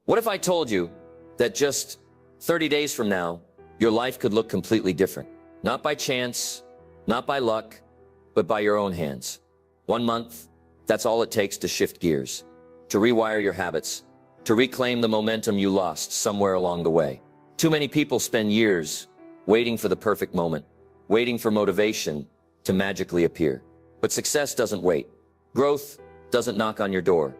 What if I told you that just 30 days from now, your life could look completely different? Not by chance, not by luck, but by your own hands. 1 month, that's all it takes to shift gears, to rewire your habits, to reclaim the momentum you lost somewhere along the way. Too many people spend years waiting for the perfect moment, waiting for motivation to magically appear. But success doesn't wait. Growth doesn't knock on your door.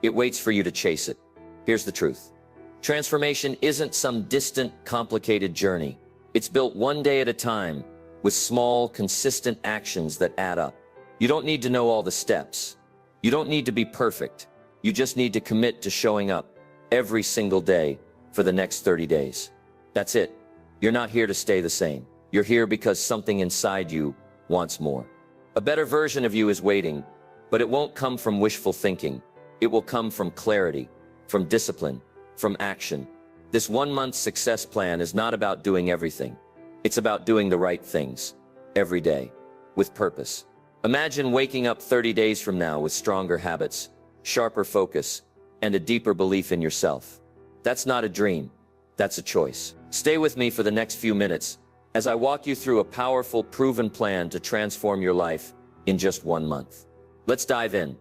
It waits for you to chase it. Here's the truth. Transformation isn't some distant, complicated journey. It's built one day at a time with small, consistent actions that add up. You don't need to know all the steps. You don't need to be perfect. You just need to commit to showing up every single day for the next 30 days. That's it. You're not here to stay the same. You're here because something inside you wants more. A better version of you is waiting, but it won't come from wishful thinking. It will come from clarity, from discipline, from action. This 1 month success plan is not about doing everything. It's about doing the right things every day with purpose. Imagine waking up 30 days from now with stronger habits, sharper focus, and a deeper belief in yourself. That's not a dream. That's a choice. Stay with me for the next few minutes as I walk you through a powerful, proven plan to transform your life in just 1 month. Let's dive in.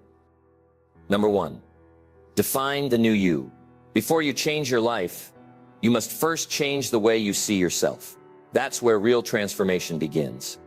Number 1, define the new you. Before you change your life, you must first change the way you see yourself. That's where real transformation begins.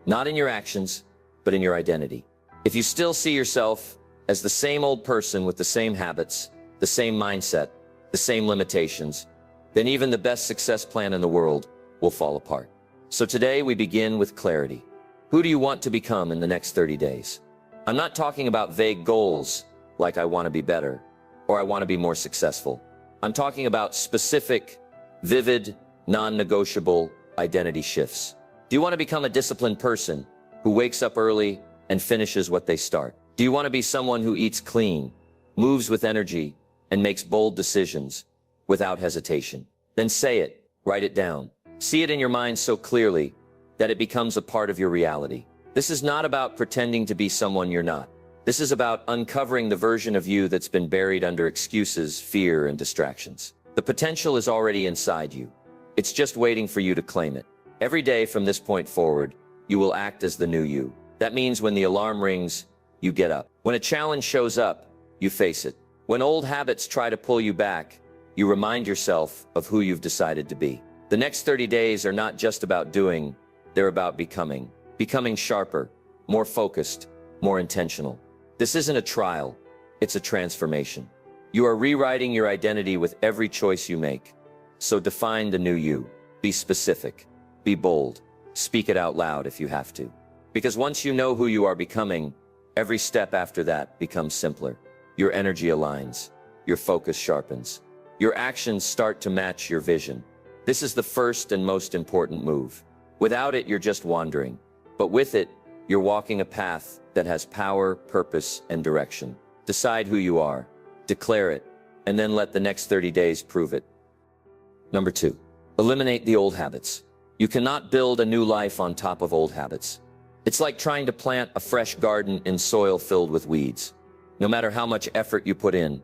Not in your actions, but in your identity. If you still see yourself as the same old person with the same habits, the same mindset, the same limitations, then even the best success plan in the world will fall apart. So today we begin with clarity. Who do you want to become in the next 30 days? I'm not talking about vague goals like I want to be better or I want to be more successful. I'm talking about specific, vivid, non-negotiable identity shifts. Do you want to become a disciplined person who wakes up early and finishes what they start? Do you want to be someone who eats clean, moves with energy, and makes bold decisions without hesitation? Then say it, write it down. See it in your mind so clearly that it becomes a part of your reality. This is not about pretending to be someone you're not. This is about uncovering the version of you that's been buried under excuses, fear, and distractions. The potential is already inside you. It's just waiting for you to claim it. Every day from this point forward, you will act as the new you. That means when the alarm rings, you get up. When a challenge shows up, you face it. When old habits try to pull you back, you remind yourself of who you've decided to be. The next 30 days are not just about doing, they're about becoming. Becoming sharper, more focused, more intentional. This isn't a trial, it's a transformation. You are rewriting your identity with every choice you make. So define the new you. Be specific. Be bold. Speak it out loud if you have to. Because once you know who you are becoming, every step after that becomes simpler. Your energy aligns. Your focus sharpens. Your actions start to match your vision. This is the first and most important move. Without it, you're just wandering. But with it, you're walking a path that has power, purpose, and direction. Decide who you are. Declare it. And then let the next 30 days prove it. Number 2, eliminate the old habits. You cannot build a new life on top of old habits. It's like trying to plant a fresh garden in soil filled with weeds. No matter how much effort you put in,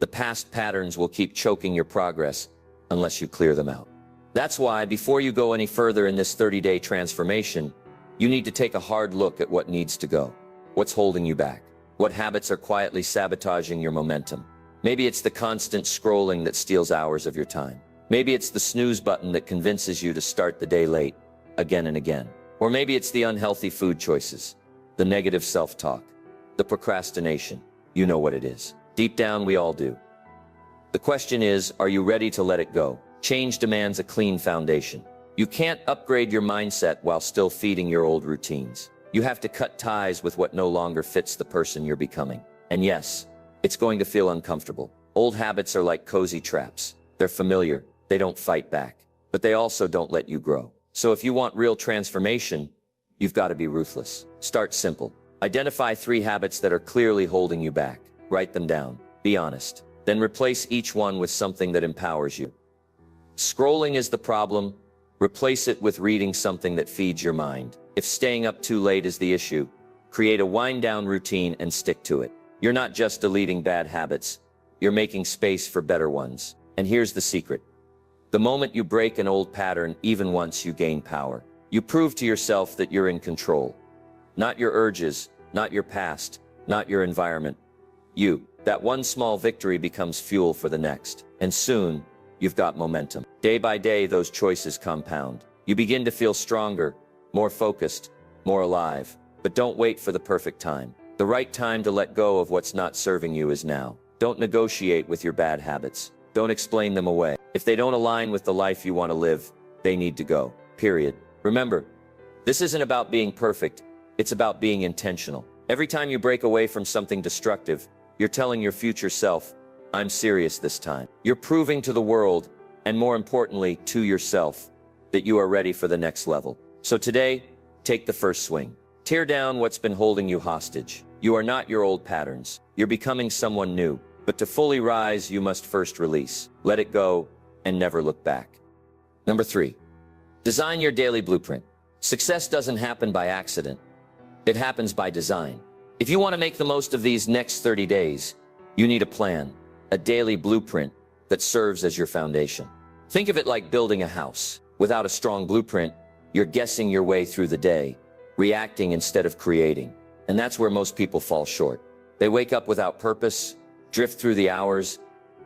the past patterns will keep choking your progress unless you clear them out. That's why, before you go any further in this 30-day transformation, you need to take a hard look at what needs to go. What's holding you back? What habits are quietly sabotaging your momentum? Maybe it's the constant scrolling that steals hours of your time. Maybe it's the snooze button that convinces you to start the day late, again and again. Or maybe it's the unhealthy food choices, the negative self-talk, the procrastination. You know what it is. Deep down, we all do. The question is, are you ready to let it go? Change demands a clean foundation. You can't upgrade your mindset while still feeding your old routines. You have to cut ties with what no longer fits the person you're becoming. And yes, it's going to feel uncomfortable. Old habits are like cozy traps. They're familiar. They don't fight back. But they also don't let you grow. So if you want real transformation, you've got to be ruthless. Start simple. Identify 3 habits that are clearly holding you back. Write them down. Be honest. Then replace each one with something that empowers you. Scrolling is the problem. Replace it with reading something that feeds your mind. If staying up too late is the issue, create a wind-down routine and stick to it. You're not just deleting bad habits. you're making space for better ones. And here's the secret. The moment you break an old pattern, even once, you gain power. You prove to yourself that you're in control. Not your urges, not your past, not your environment. You. That one small victory becomes fuel for the next. And soon, you've got momentum. Day by day, those choices compound. You begin to feel stronger, more focused, more alive. But don't wait for the perfect time. The right time to let go of what's not serving you is now. Don't negotiate with your bad habits. Don't explain them away. If they don't align with the life you want to live, they need to go. Period. Remember, this isn't about being perfect. It's about being intentional. Every time you break away from something destructive, you're telling your future self, I'm serious this time. You're proving to the world, and more importantly, to yourself, that you are ready for the next level. So today, take the first swing. Tear down what's been holding you hostage. You are not your old patterns. You're becoming someone new. But to fully rise, you must first release. Let it go, and never look back. Number 3. Design your daily blueprint. Success doesn't happen by accident. It happens by design. If you want to make the most of these next 30 days, you need a plan, a daily blueprint that serves as your foundation. Think of it like building a house. Without a strong blueprint, you're guessing your way through the day, reacting instead of creating. And that's where most people fall short. They wake up without purpose, drift through the hours,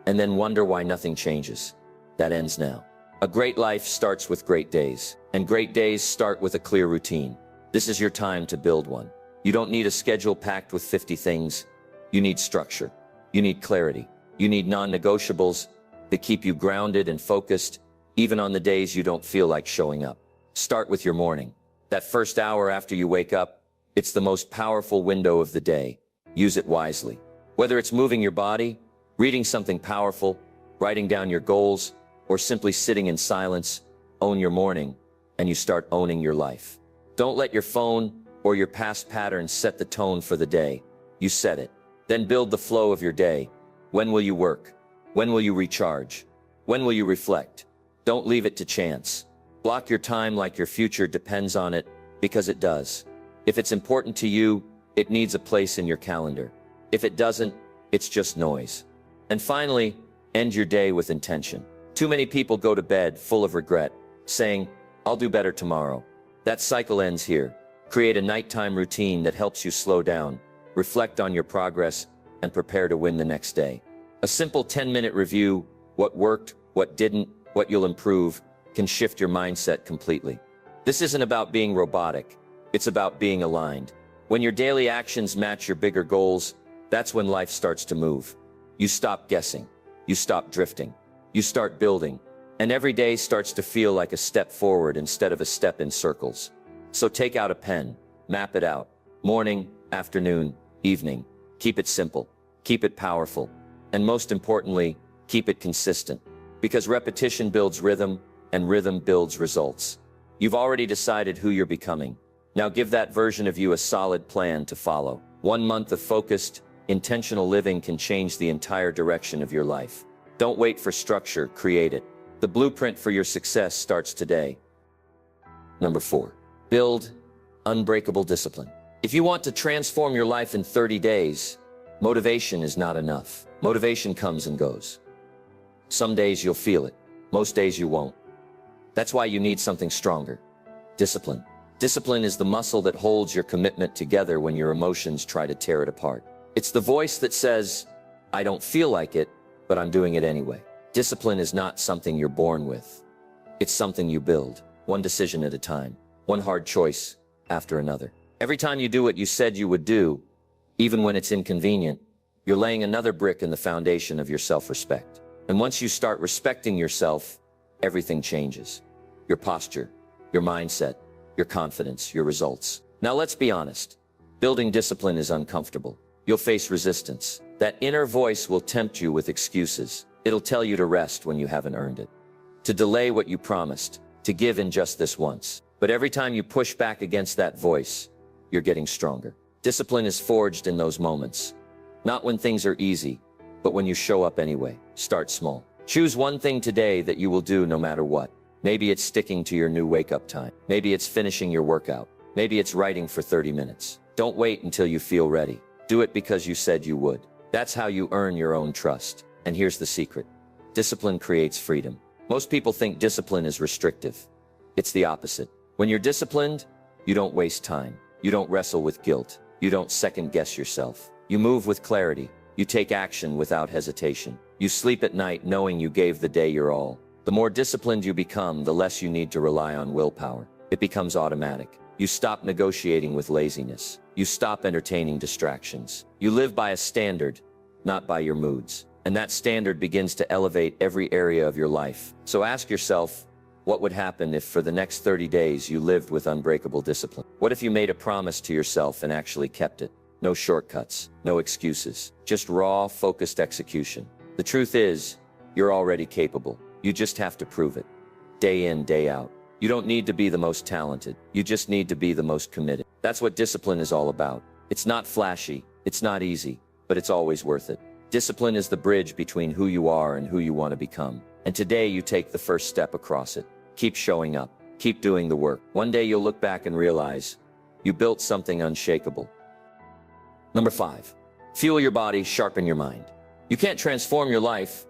and then wonder why nothing changes. That ends now. A great life starts with great days, and great days start with a clear routine. This is your time to build one. You don't need a schedule packed with 50 things. You need structure. You need clarity. You need non-negotiables that keep you grounded and focused, even on the days you don't feel like showing up. Start with your morning. That first hour after you wake up, it's the most powerful window of the day. Use it wisely. Whether it's moving your body, reading something powerful, writing down your goals, or simply sitting in silence, own your morning, and you start owning your life. Don't let your phone or your past patterns set the tone for the day. You set it. Then build the flow of your day. When will you work? When will you recharge? When will you reflect? Don't leave it to chance. Block your time like your future depends on it, because it does. If it's important to you, it needs a place in your calendar. If it doesn't, it's just noise. And finally, end your day with intention. Too many people go to bed full of regret, saying, I'll do better tomorrow. That cycle ends here. Create a nighttime routine that helps you slow down, reflect on your progress, and prepare to win the next day. A simple 10-minute review, what worked, what didn't, what you'll improve, can shift your mindset completely. This isn't about being robotic. It's about being aligned. When your daily actions match your bigger goals, that's when life starts to move. You stop guessing. You stop drifting. You start building. And every day starts to feel like a step forward instead of a step in circles. So take out a pen, map it out. Morning, afternoon, evening. Keep it simple. Keep it powerful. And most importantly, keep it consistent. Because repetition builds rhythm, and rhythm builds results. You've already decided who you're becoming. Now give that version of you a solid plan to follow. 1 month of focused, intentional living can change the entire direction of your life. Don't wait for structure, create it. The blueprint for your success starts today. Number 4. Build unbreakable discipline. If you want to transform your life in 30 days, motivation is not enough. Motivation comes and goes. Some days you'll feel it. Most days you won't. That's why you need something stronger. Discipline. Discipline is the muscle that holds your commitment together when your emotions try to tear it apart. It's the voice that says, I don't feel like it, but I'm doing it anyway. Discipline is not something you're born with. It's something you build, one decision at a time, one hard choice after another. Every time you do what you said you would do, even when it's inconvenient, you're laying another brick in the foundation of your self-respect. And once you start respecting yourself, everything changes. Your posture, your mindset, your confidence, your results. Now let's be honest. Building discipline is uncomfortable. You'll face resistance. That inner voice will tempt you with excuses. It'll tell you to rest when you haven't earned it, to delay what you promised, to give in just this once. But every time you push back against that voice, you're getting stronger. Discipline is forged in those moments. Not when things are easy, but when you show up anyway. Start small. Choose one thing today that you will do no matter what. Maybe it's sticking to your new wake-up time. Maybe it's finishing your workout. Maybe it's writing for 30 minutes. Don't wait until you feel ready. Do it because you said you would. That's how you earn your own trust. And here's the secret. Discipline creates freedom. Most people think discipline is restrictive. It's the opposite. When you're disciplined, you don't waste time. You don't wrestle with guilt. You don't second-guess yourself. You move with clarity. You take action without hesitation. You sleep at night knowing you gave the day your all. The more disciplined you become, the less you need to rely on willpower. It becomes automatic. You stop negotiating with laziness. You stop entertaining distractions. You live by a standard, not by your moods. And that standard begins to elevate every area of your life. So ask yourself, what would happen if for the next 30 days you lived with unbreakable discipline? What if you made a promise to yourself and actually kept it? No shortcuts, no excuses, just raw, focused execution. The truth is, you're already capable. You just have to prove it. Day in, day out. You don't need to be the most talented. You just need to be the most committed. That's what discipline is all about. It's not flashy, it's not easy, but it's always worth it. Discipline is the bridge between who you are and who you want to become. And today you take the first step across it. Keep showing up. Keep doing the work. One day you'll look back and realize you built something unshakable. Number 5, fuel your body, sharpen your mind. You can't transform your life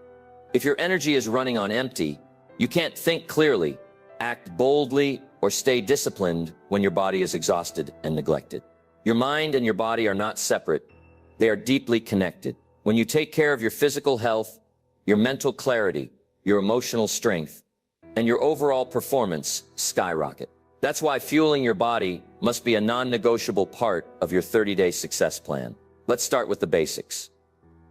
if your energy is running on empty. You can't think clearly, act boldly, or stay disciplined when your body is exhausted and neglected. Your mind and your body are not separate. They are deeply connected. When you take care of your physical health, your mental clarity, your emotional strength, and your overall performance skyrocket. That's why fueling your body must be a non-negotiable part of your 30-day success plan. Let's start with the basics.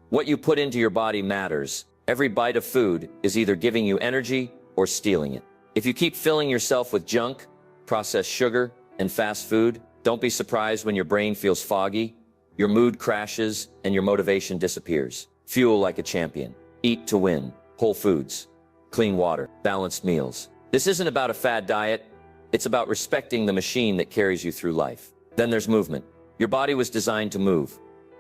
What you put into your body matters. Every bite of food is either giving you energy or stealing it. If you keep filling yourself with junk, processed sugar, and fast food, don't be surprised when your brain feels foggy, your mood crashes, and your motivation disappears. Fuel like a champion. Eat to win. Whole foods, clean water, balanced meals. This isn't about a fad diet. It's about respecting the machine that carries you through life. Then there's movement. Your body was designed to move,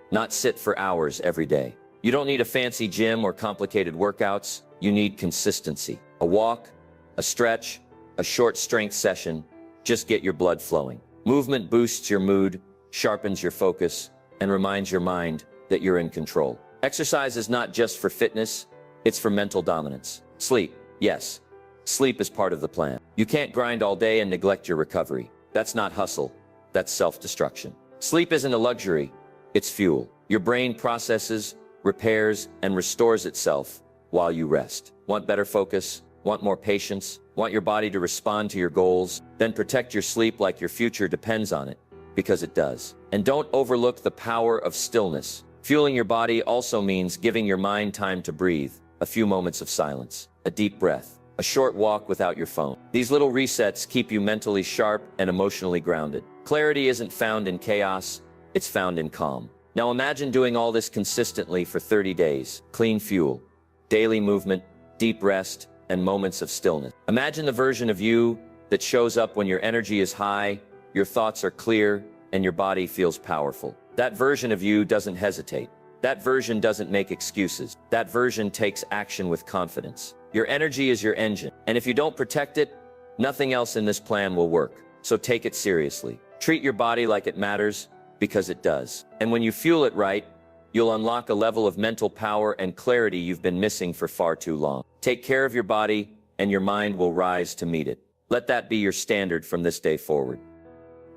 not sit for hours every day. You don't need a fancy gym or complicated workouts. You need consistency. A walk, a stretch, a short strength session. Just get your blood flowing. Movement boosts your mood, sharpens your focus, and reminds your mind that you're in control. Exercise is not just for fitness, it's for mental dominance. Sleep, yes. Sleep is part of the plan. You can't grind all day and neglect your recovery. That's not hustle, that's self-destruction. Sleep isn't a luxury, it's fuel. Your brain processes, repairs, and restores itself while you rest. Want better focus? Want more patience? Want your body to respond to your goals? Then protect your sleep like your future depends on it, because it does. And don't overlook the power of stillness. Fueling your body also means giving your mind time to breathe. A few moments of silence, a deep breath, a short walk without your phone. These little resets keep you mentally sharp and emotionally grounded. Clarity isn't found in chaos, it's found in calm. Now imagine doing all this consistently for 30 days. Clean fuel, daily movement, deep rest, and moments of stillness. Imagine the version of you that shows up when your energy is high, your thoughts are clear, and your body feels powerful. That version of you doesn't hesitate. That version doesn't make excuses. That version takes action with confidence. Your energy is your engine, and if you don't protect it, nothing else in this plan will work. So take it seriously. Treat your body like it matters, because it does. And when you fuel it right, you'll unlock a level of mental power and clarity you've been missing for far too long. Take care of your body, and your mind will rise to meet it. Let that be your standard from this day forward.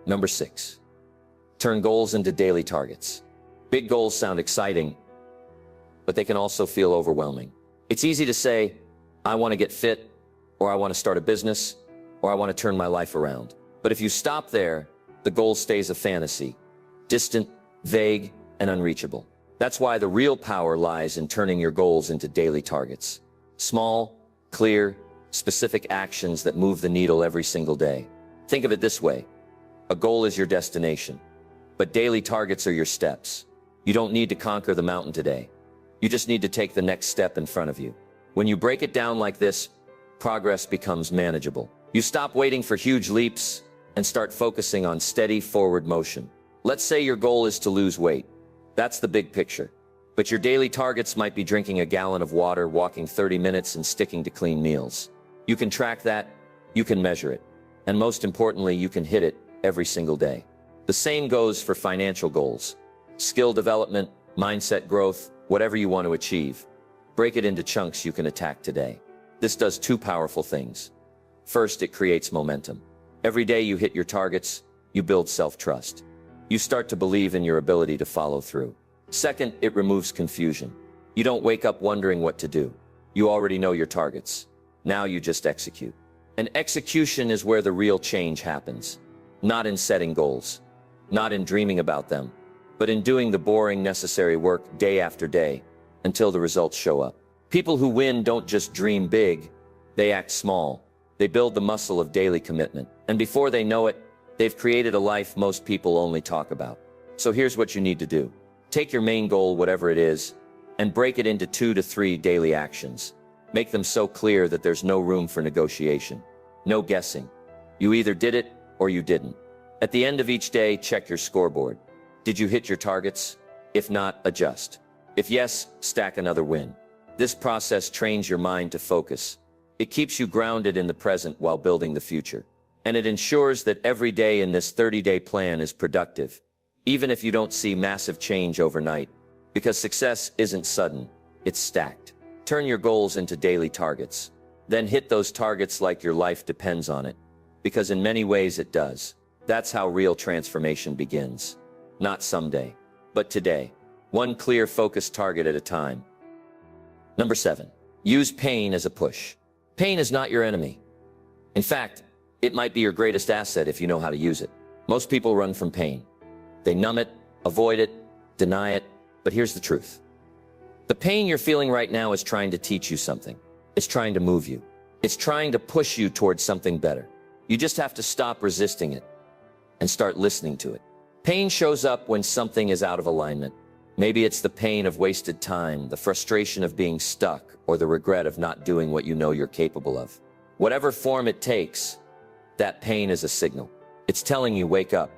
Number 6, turn goals into daily targets. Big goals sound exciting, but they can also feel overwhelming. It's easy to say, I want to get fit, or I want to start a business, or I want to turn my life around. But if you stop there, the goal stays a fantasy, distant, vague, and unreachable. That's why the real power lies in turning your goals into daily targets. Small, clear, specific actions that move the needle every single day. Think of it this way. A goal is your destination, but daily targets are your steps. You don't need to conquer the mountain today. You just need to take the next step in front of you. When you break it down like this, progress becomes manageable. You stop waiting for huge leaps and start focusing on steady forward motion. Let's say your goal is to lose weight. That's the big picture. But your daily targets might be drinking a gallon of water, walking 30 minutes, and sticking to clean meals. You can track that, you can measure it, and most importantly, you can hit it every single day. The same goes for financial goals. Skill development, mindset growth, whatever you want to achieve. Break it into chunks you can attack today. This does two powerful things. First, it creates momentum. Every day you hit your targets, you build self-trust. You start to believe in your ability to follow through. Second, it removes confusion. You don't wake up wondering what to do. You already know your targets. Now you just execute. And execution is where the real change happens. Not in setting goals, not in dreaming about them, but in doing the boring, necessary work day after day until the results show up. People who win don't just dream big, they act small. They build the muscle of daily commitment. And before they know it, they've created a life most people only talk about. So here's what you need to do. Take your main goal, whatever it is, and break it into 2 to 3 daily actions. Make them so clear that there's no room for negotiation. No guessing. You either did it or you didn't. At the end of each day, check your scoreboard. Did you hit your targets? If not, adjust. If yes, stack another win. This process trains your mind to focus. It keeps you grounded in the present while building the future. And it ensures that every day in this 30-day plan is productive, even if you don't see massive change overnight. Because success isn't sudden, it's stacked. Turn your goals into daily targets. Then hit those targets like your life depends on it. Because in many ways it does. That's how real transformation begins. Not someday, but today. One clear, focused target at a time. Number 7, use pain as a push. Pain is not your enemy. In fact, it might be your greatest asset if you know how to use it. Most people run from pain. They numb it, avoid it, deny it, but here's the truth. The pain you're feeling right now is trying to teach you something. It's trying to move you. It's trying to push you towards something better. You just have to stop resisting it and start listening to it. Pain shows up when something is out of alignment. Maybe it's the pain of wasted time, the frustration of being stuck, or the regret of not doing what you know you're capable of. Whatever form it takes, that pain is a signal. It's telling you, wake up.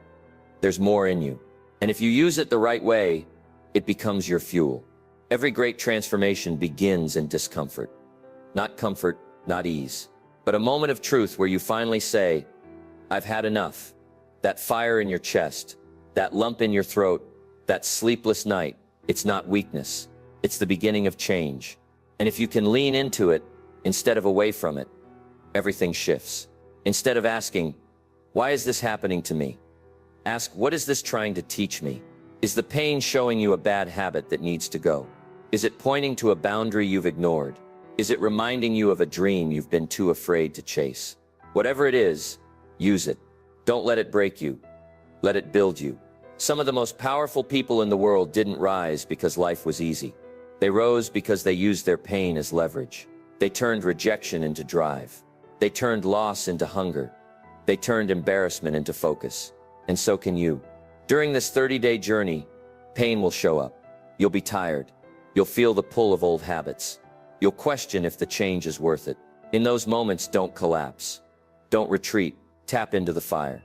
There's more in you. And if you use it the right way, it becomes your fuel. Every great transformation begins in discomfort. Not comfort, not ease, but a moment of truth where you finally say, I've had enough. That fire in your chest, that lump in your throat, that sleepless night, it's not weakness. It's the beginning of change. And if you can lean into it instead of away from it, everything shifts. Instead of asking, why is this happening to me? Ask, what is this trying to teach me? Is the pain showing you a bad habit that needs to go? Is it pointing to a boundary you've ignored? Is it reminding you of a dream you've been too afraid to chase? Whatever it is, use it. Don't let it break you. Let it build you. Some of the most powerful people in the world didn't rise because life was easy. They rose because they used their pain as leverage. They turned rejection into drive. They turned loss into hunger. They turned embarrassment into focus. And so can you. During this 30-day journey, pain will show up. You'll be tired. You'll feel the pull of old habits. You'll question if the change is worth it. In those moments, don't collapse. Don't retreat. Tap into the fire.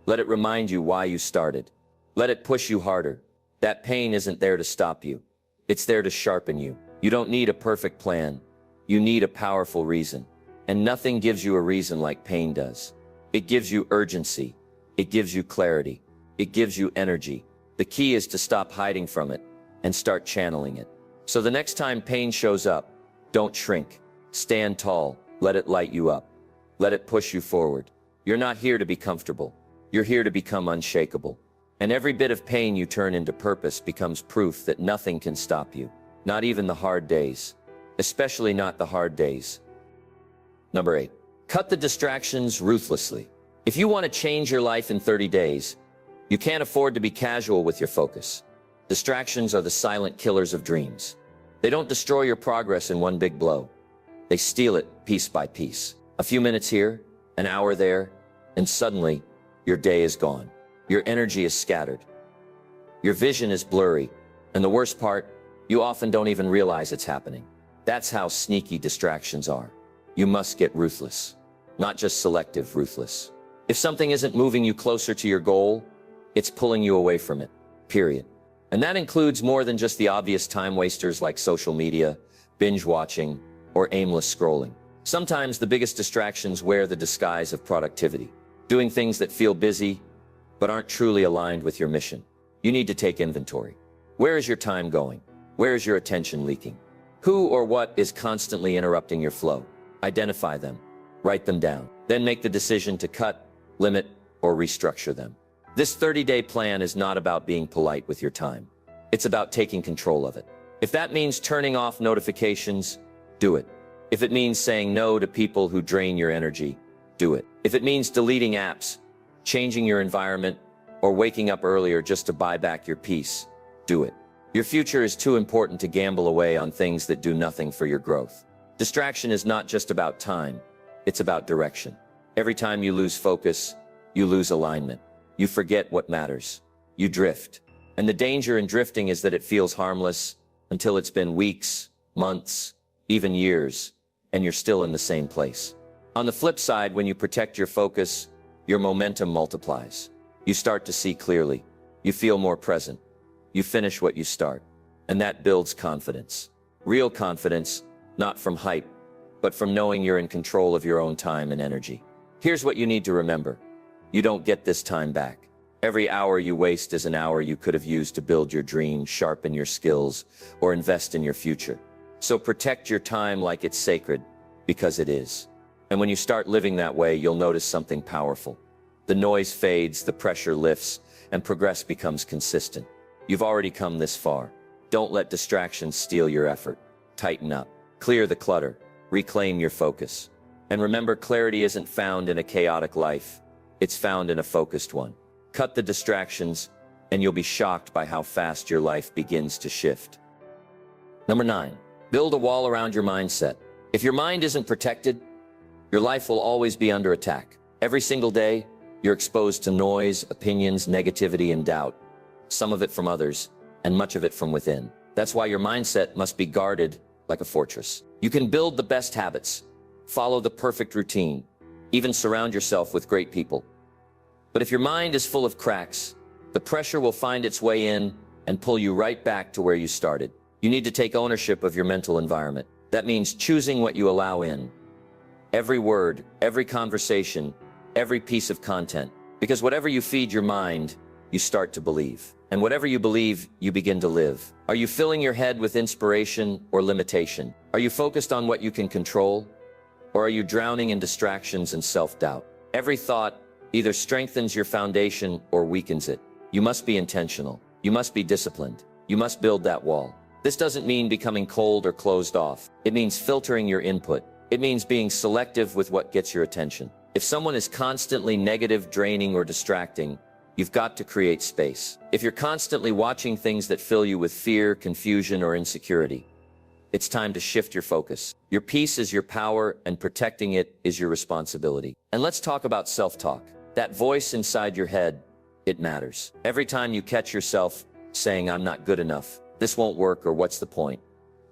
Let it remind you why you started. Let it push you harder. That pain isn't there to stop you. It's there to sharpen you. You don't need a perfect plan. You need a powerful reason. And nothing gives you a reason like pain does. It gives you urgency. It gives you clarity. It gives you energy. The key is to stop hiding from it and start channeling it. So the next time pain shows up, don't shrink. Stand tall. Let it light you up. Let it push you forward. You're not here to be comfortable. You're here to become unshakable. And every bit of pain you turn into purpose becomes proof that nothing can stop you. Not even the hard days. Especially not the hard days. Number 8. Cut the distractions ruthlessly. If you want to change your life in 30 days, you can't afford to be casual with your focus. Distractions are the silent killers of dreams. They don't destroy your progress in one big blow. They steal it piece by piece. A few minutes here, an hour there, and suddenly, your day is gone. Your energy is scattered. Your vision is blurry. And the worst part, you often don't even realize it's happening. That's how sneaky distractions are. You must get ruthless. Not just selective, ruthless. If something isn't moving you closer to your goal, it's pulling you away from it, period. And that includes more than just the obvious time wasters like social media, binge watching, or aimless scrolling. Sometimes the biggest distractions wear the disguise of productivity, doing things that feel busy, but aren't truly aligned with your mission. You need to take inventory. Where is your time going? Where is your attention leaking? Who or what is constantly interrupting your flow? Identify them. Write them down. Then make the decision to cut, limit, or restructure them. This 30-day plan is not about being polite with your time. It's about taking control of it. If that means turning off notifications, do it. If it means saying no to people who drain your energy, do it. If it means deleting apps, changing your environment, or waking up earlier just to buy back your peace, do it. Your future is too important to gamble away on things that do nothing for your growth. Distraction is not just about time, it's about direction. Every time you lose focus, you lose alignment. You forget what matters. You drift. And the danger in drifting is that it feels harmless until it's been weeks, months, even years, and you're still in the same place. On the flip side, when you protect your focus, your momentum multiplies. You start to see clearly. You feel more present. You finish what you start. And that builds confidence. Real confidence, not from hype, but from knowing you're in control of your own time and energy. Here's what you need to remember. You don't get this time back. Every hour you waste is an hour you could have used to build your dream, sharpen your skills, or invest in your future. So protect your time like it's sacred, because it is. And when you start living that way, you'll notice something powerful. The noise fades, the pressure lifts, and progress becomes consistent. You've already come this far. Don't let distractions steal your effort. Tighten up. Clear the clutter. Reclaim your focus. And remember, clarity isn't found in a chaotic life. It's found in a focused one. Cut the distractions, and you'll be shocked by how fast your life begins to shift. Number 9, build a wall around your mindset. If your mind isn't protected, your life will always be under attack. Every single day, you're exposed to noise, opinions, negativity, and doubt. Some of it from others, and much of it from within. That's why your mindset must be guarded like a fortress. You can build the best habits, follow the perfect routine, even surround yourself with great people. But if your mind is full of cracks, the pressure will find its way in and pull you right back to where you started. You need to take ownership of your mental environment. That means choosing what you allow in. Every word, every conversation, every piece of content. Because whatever you feed your mind, you start to believe. And whatever you believe, you begin to live. Are you filling your head with inspiration or limitation? Are you focused on what you can control? Or are you drowning in distractions and self-doubt? Every thought either strengthens your foundation or weakens it. You must be intentional. You must be disciplined. You must build that wall. This doesn't mean becoming cold or closed off. It means filtering your input. It means being selective with what gets your attention. If someone is constantly negative, draining, or distracting, you've got to create space. If you're constantly watching things that fill you with fear, confusion, or insecurity, it's time to shift your focus. Your peace is your power, and protecting it is your responsibility. And let's talk about self-talk. That voice inside your head, it matters. Every time you catch yourself saying, "I'm not good enough, this won't work," or "what's the point?"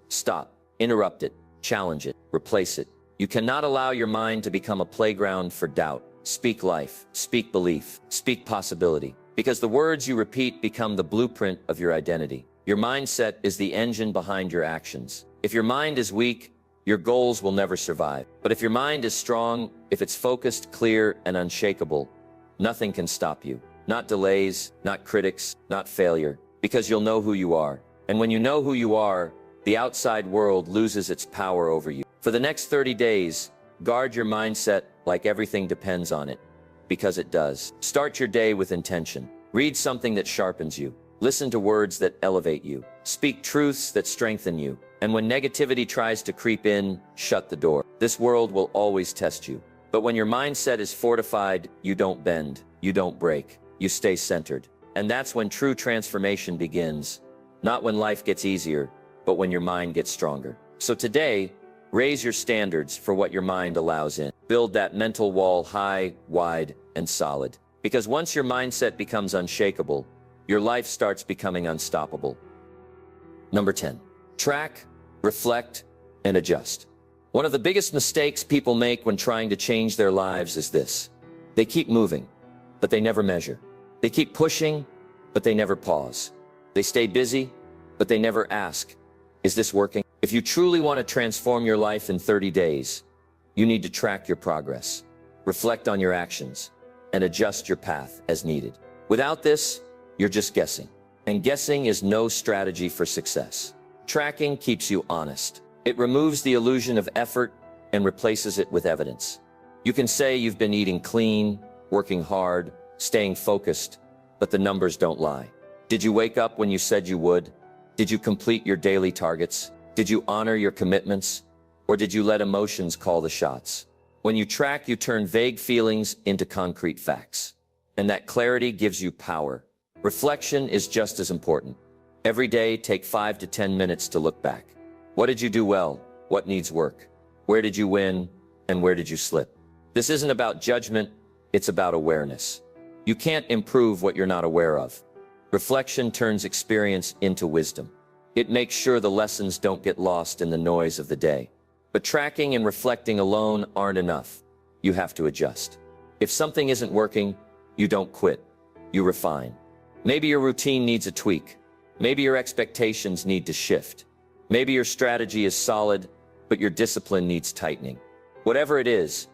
Stop, interrupt it, challenge it, replace it. You cannot allow your mind to become a playground for doubt. Speak life, speak belief, speak possibility. Because the words you repeat become the blueprint of your identity. Your mindset is the engine behind your actions. If your mind is weak, your goals will never survive. But if your mind is strong, if it's focused, clear, and unshakable, nothing can stop you. Not delays, not critics, not failure. Because you'll know who you are. And when you know who you are, the outside world loses its power over you. For the next 30 days, guard your mindset like everything depends on it. Because it does. Start your day with intention. Read something that sharpens you. Listen to words that elevate you. Speak truths that strengthen you. And when negativity tries to creep in, shut the door. This world will always test you. But when your mindset is fortified, you don't bend, you don't break, you stay centered. And that's when true transformation begins. Not when life gets easier, but when your mind gets stronger. So today, raise your standards for what your mind allows in. Build that mental wall high, wide, and solid. Because once your mindset becomes unshakable, your life starts becoming unstoppable. Number 10, track, reflect, and adjust. One of the biggest mistakes people make when trying to change their lives is this. They keep moving, but they never measure. They keep pushing, but they never pause. They stay busy, but they never ask, is this working? If you truly want to transform your life in 30 days, you need to track your progress, reflect on your actions, and adjust your path as needed. Without this, you're just guessing. And guessing is no strategy for success. Tracking keeps you honest. It removes the illusion of effort and replaces it with evidence. You can say you've been eating clean, working hard, staying focused, but the numbers don't lie. Did you wake up when you said you would? Did you complete your daily targets? Did you honor your commitments? Or did you let emotions call the shots? When you track, you turn vague feelings into concrete facts. And that clarity gives you power. Reflection is just as important. Every day, take 5 to 10 minutes to look back. What did you do well? What needs work? Where did you win? And where did you slip? This isn't about judgment, it's about awareness. You can't improve what you're not aware of. Reflection turns experience into wisdom. It makes sure the lessons don't get lost in the noise of the day. But tracking and reflecting alone aren't enough. You have to adjust. If something isn't working, you don't quit. You refine. Maybe your routine needs a tweak. Maybe your expectations need to shift. Maybe your strategy is solid, but your discipline needs tightening. Whatever it is,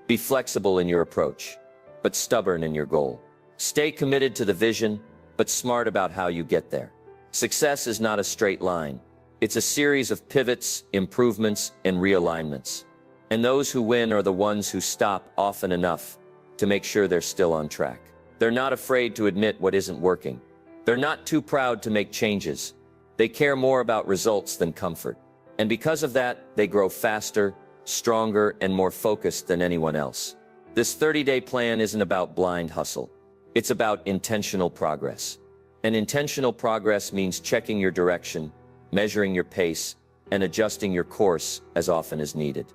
be flexible in your approach, but stubborn in your goal. Stay committed to the vision, but smart about how you get there. Success is not a straight line. It's a series of pivots, improvements, and realignments. And those who win are the ones who stop often enough to make sure they're still on track. They're not afraid to admit what isn't working. They're not too proud to make changes. They care more about results than comfort. And because of that, they grow faster, stronger, and more focused than anyone else. This 30-day plan isn't about blind hustle. It's about intentional progress. And intentional progress means checking your direction, measuring your pace, and adjusting your course as often as needed.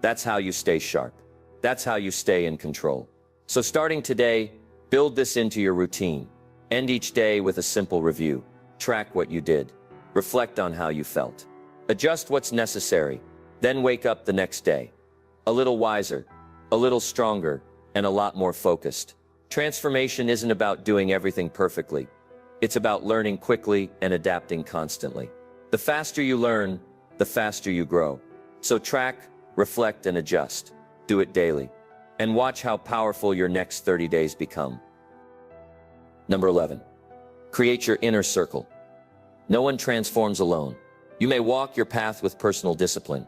That's how you stay sharp. That's how you stay in control. So starting today, build this into your routine. End each day with a simple review. Track what you did. Reflect on how you felt. Adjust what's necessary. Then wake up the next day. A little wiser, a little stronger, and a lot more focused. Transformation isn't about doing everything perfectly. It's about learning quickly and adapting constantly. The faster you learn, the faster you grow. So track, reflect, and adjust. Do it daily. And watch how powerful your next 30 days become. Number 11. Create your inner circle. No one transforms alone. You may walk your path with personal discipline,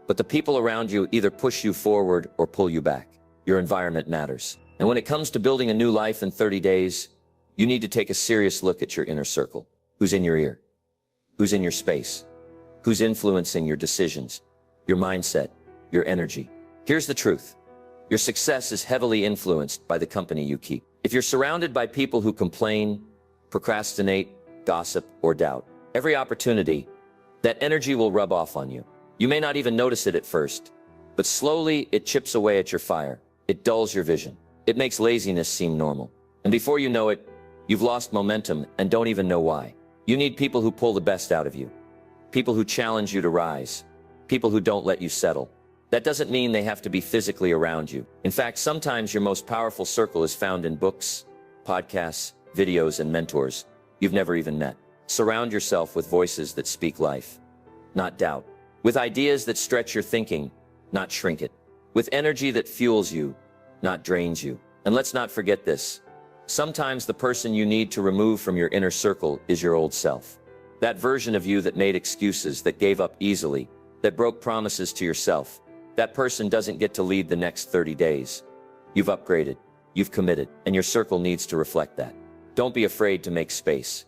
but the people around you either push you forward or pull you back. Your environment matters. And when it comes to building a new life in 30 days, you need to take a serious look at your inner circle. Who's in your ear? Who's in your space? Who's influencing your decisions, your mindset, your energy? Here's the truth. Your success is heavily influenced by the company you keep. If you're surrounded by people who complain, procrastinate, gossip, or doubt, every opportunity, that energy will rub off on you. You may not even notice it at first, but slowly it chips away at your fire. It dulls your vision. It makes laziness seem normal. And before you know it, you've lost momentum and don't even know why. You need people who pull the best out of you. People who challenge you to rise. People who don't let you settle. That doesn't mean they have to be physically around you. In fact, sometimes your most powerful circle is found in books, podcasts, videos, and mentors you've never even met. Surround yourself with voices that speak life, not doubt. With ideas that stretch your thinking, not shrink it. With energy that fuels you, not drains you. And let's not forget this. Sometimes the person you need to remove from your inner circle is your old self. That version of you that made excuses, that gave up easily, that broke promises to yourself. That person doesn't get to lead the next 30 days. You've upgraded, you've committed, and your circle needs to reflect that. Don't be afraid to make space.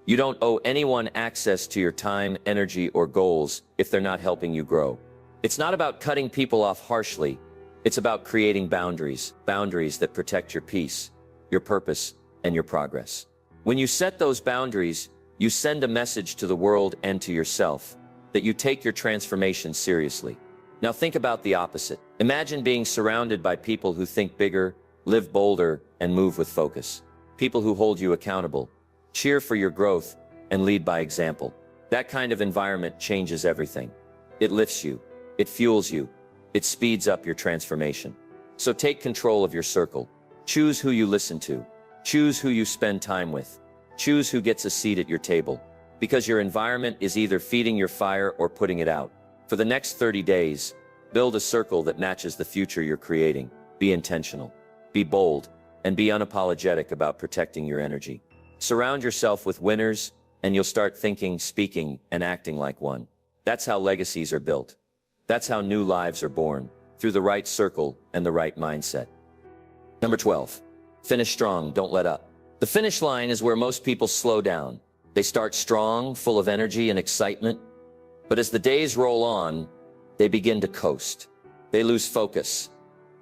You don't owe anyone access to your time, energy, or goals if they're not helping you grow. It's not about cutting people off harshly. It's about creating boundaries that protect your peace, your purpose, and your progress. When you set those boundaries, you send a message to the world and to yourself that you take your transformation seriously. Now think about the opposite. Imagine being surrounded by people who think bigger, live bolder, and move with focus. People who hold you accountable, cheer for your growth, and lead by example. That kind of environment changes everything. It lifts you, it fuels you, it speeds up your transformation. So take control of your circle. Choose who you listen to. Choose who you spend time with. Choose who gets a seat at your table. Because your environment is either feeding your fire or putting it out. For the next 30 days, build a circle that matches the future you're creating. Be intentional, be bold, and be unapologetic about protecting your energy. Surround yourself with winners, and you'll start thinking, speaking, and acting like one. That's how legacies are built. That's how new lives are born, through the right circle and the right mindset. Number 12, finish strong, don't let up. The finish line is where most people slow down. They start strong, full of energy and excitement, but as the days roll on, they begin to coast. They lose focus.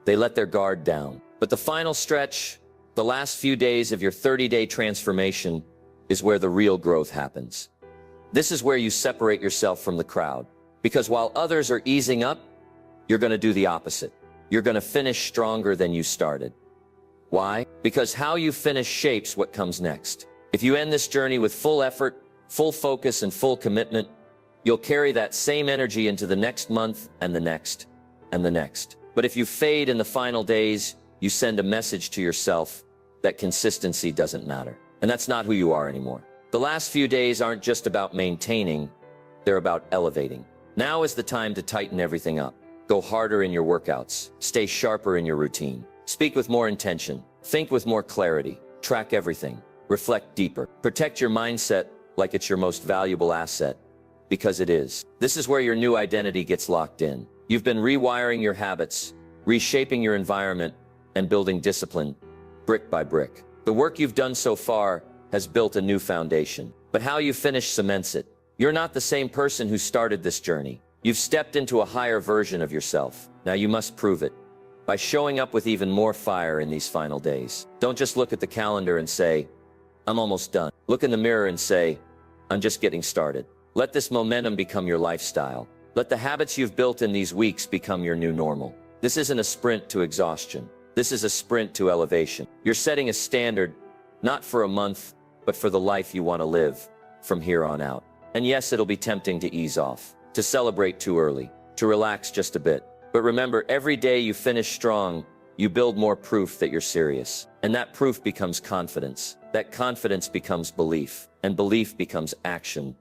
They let their guard down. But the final stretch, the last few days of your 30-day transformation, is where the real growth happens. This is where you separate yourself from the crowd. Because while others are easing up, you're going to do the opposite. You're going to finish stronger than you started. Why? Because how you finish shapes what comes next. If you end this journey with full effort, full focus, and full commitment, you'll carry that same energy into the next month and the next and the next. But if you fade in the final days, you send a message to yourself that consistency doesn't matter. And that's not who you are anymore. The last few days aren't just about maintaining, they're about elevating. Now is the time to tighten everything up. Go harder in your workouts. Stay sharper in your routine. Speak with more intention. Think with more clarity. Track everything. Reflect deeper. Protect your mindset like it's your most valuable asset, because it is. This is where your new identity gets locked in. You've been rewiring your habits, reshaping your environment, and building discipline, brick by brick. The work you've done so far has built a new foundation. But how you finish cements it. You're not the same person who started this journey. You've stepped into a higher version of yourself. Now you must prove it by showing up with even more fire in these final days. Don't just look at the calendar and say, I'm almost done. Look in the mirror and say, I'm just getting started. Let this momentum become your lifestyle. Let the habits you've built in these weeks become your new normal. This isn't a sprint to exhaustion. This is a sprint to elevation. You're setting a standard, not for a month, but for the life you want to live from here on out. And yes, it'll be tempting to ease off, to celebrate too early, to relax just a bit. But remember, every day you finish strong, you build more proof that you're serious. And that proof becomes confidence. That confidence becomes belief. And belief becomes action.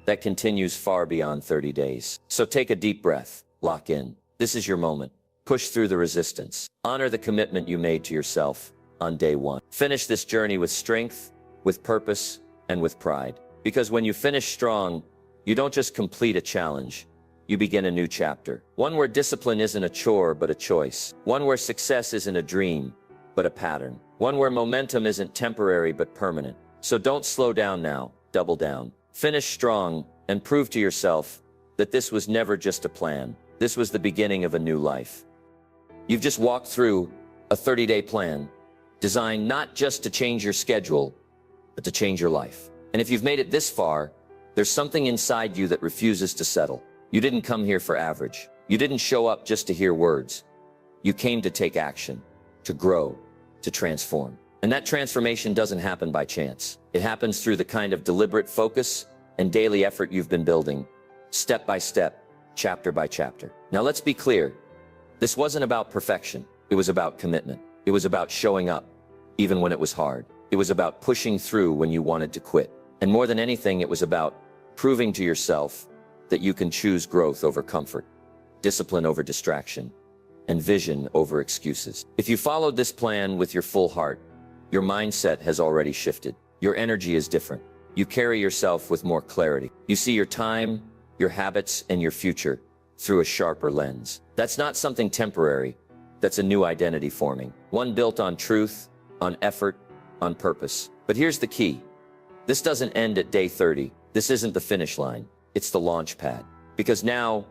That continues far beyond 30 days. So take a deep breath. Lock in. This is your moment. Push through the resistance. Honor the commitment you made to yourself on day one. Finish this journey with strength, with purpose, and with pride. Because when you finish strong, you don't just complete a challenge. You begin a new chapter. One where discipline isn't a chore, but a choice. One where success isn't a dream, but a pattern. One where momentum isn't temporary, but permanent. So don't slow down now. Double down. Finish strong and prove to yourself that this was never just a plan. This was the beginning of a new life. You've just walked through a 30-day plan designed not just to change your schedule, but to change your life. And if you've made it this far, there's something inside you that refuses to settle. You didn't come here for average. You didn't show up just to hear words. You came to take action, to grow, to transform. And that transformation doesn't happen by chance. It happens through the kind of deliberate focus and daily effort you've been building, step by step, chapter by chapter. Now let's be clear. This wasn't about perfection. It was about commitment. It was about showing up, even when it was hard. It was about pushing through when you wanted to quit. And more than anything, it was about proving to yourself that you can choose growth over comfort, discipline over distraction, and vision over excuses. If you followed this plan with your full heart, your mindset has already shifted. Your energy is different. You carry yourself with more clarity. You see your time, your habits, and your future through a sharper lens. That's not something temporary. That's a new identity forming. One built on truth, on effort, on purpose. But here's the key. This doesn't end at day 30. This isn't the finish line. It's the launch pad. Because now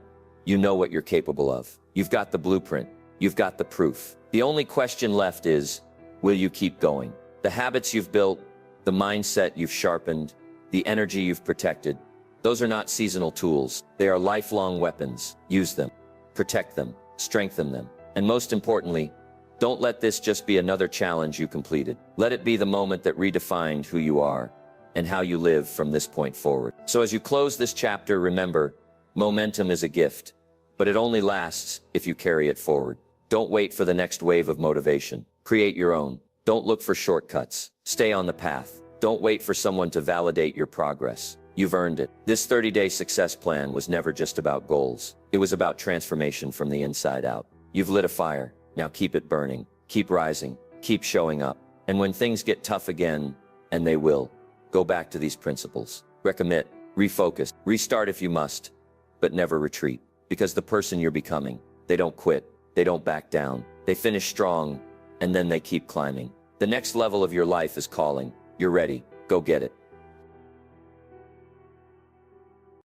you know what you're capable of. You've got the blueprint. You've got the proof. The only question left is, will you keep going? The habits you've built, the mindset you've sharpened, the energy you've protected, those are not seasonal tools. They are lifelong weapons. Use them, protect them, strengthen them. And most importantly, don't let this just be another challenge you completed. Let it be the moment that redefined who you are and how you live from this point forward. So as you close this chapter, remember, momentum is a gift, but it only lasts if you carry it forward. Don't wait for the next wave of motivation. Create your own. Don't look for shortcuts. Stay on the path. Don't wait for someone to validate your progress. You've earned it. This 30-day success plan was never just about goals. It was about transformation from the inside out. You've lit a fire. Now keep it burning. Keep rising. Keep showing up. And when things get tough again, and they will. Go back to these principles. Recommit, refocus, restart if you must, but never retreat. Because the person you're becoming, they don't quit, they don't back down, they finish strong, and then they keep climbing. The next level of your life is calling. You're ready. Go get it.